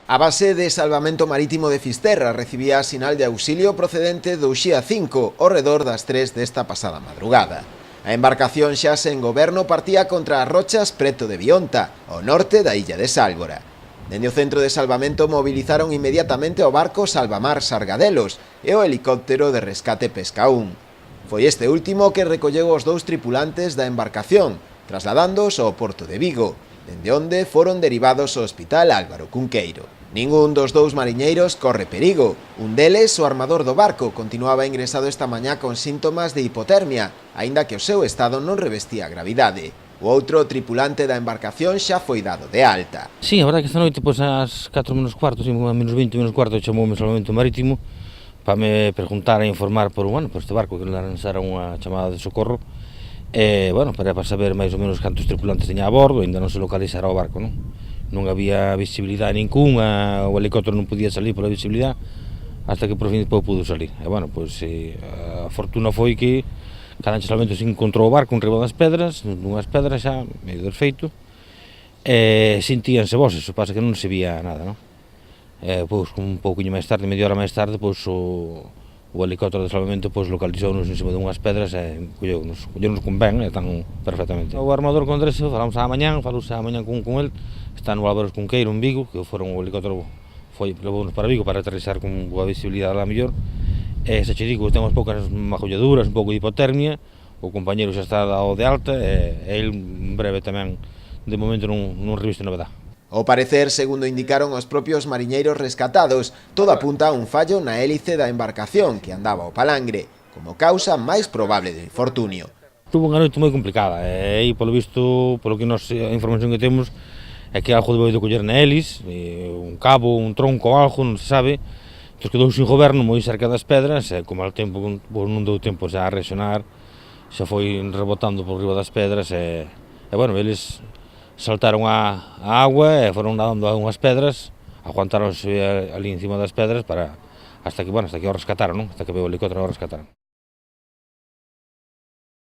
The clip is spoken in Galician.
A base de salvamento marítimo de Fisterra recibía sinal de auxilio procedente do Uxía 5 ao redor das 3 desta pasada madrugada. A embarcación xa sen goberno partía contra as rochas preto de Bionta, ao norte da illa de Sálvora. Dende o centro de salvamento movilizaron inmediatamente o barco Salvamar Sargadelos e o helicóptero de rescate Pesca 1. Foi este último que recolleu os dous tripulantes da embarcación, trasladándoos ao porto de Vigo, dende onde foron derivados ao Hospital Álvaro Cunqueiro. Ningún dos dous mariñeiros corre perigo. Un deles, o armador do barco, continuaba ingresado esta mañá con síntomas de hipotermia, aínda que o seu estado non revestía gravidade. O outro tripulante da embarcación xa foi dado de alta. Sí, a verdade que esta noite, pois ás 4 menos cuarto, a menos 20 menos cuarto, chamoume o salvamento marítimo para me preguntar e informar por este barco que lanzara unha chamada de socorro. Para saber máis ou menos cantos tripulantes teña a bordo, ainda non se localizara o barco, non había visibilidade ninguna, o helicóptero non podía salir pola visibilidade, hasta que por fin pudo salir. A fortuna foi que cada salvamento se encontrou o barco enriba das pedras, nunhas pedras xa, medio desfeito, e sentíanse voces, o pasa que non se vía nada, un pouquinho máis tarde, media hora máis tarde, o helicóptero de salvamento localizounos en cima dunhas pedras e colleunos con ben, e están perfectamente. O armador con Andrés falouse á mañán con el, está no Álvaro Cunqueiro en Vigo, que foron o helicóptero levounos para Vigo para aterrizar con boa visibilidade lá mellor. E se che digo, temos poucas magolladuras, un pouco de hipotermia, o compañeiro xa está dado de alta e el en breve tamén, de momento non reviste novedade. Ao parecer, segundo indicaron os propios mariñeiros rescatados, todo apunta a un fallo na hélice da embarcación que andaba ao palangre, como causa máis probable do infortunio. Tuvo unha noite moi complicada, e polo visto, a información que temos, é que algo debeu de coller na hélice, un cabo, un tronco, algo, non se sabe, entón quedou sin goberno moi cerca das pedras, e como ao tempo non deu tempo xa a reaccionar, xa foi rebotando por riba das pedras, eles saltaron a agua e foron nadando a unhas pedras, aguantaronse ali encima das pedras hasta que o rescataron, hasta que veio o helicóptero a rescataron.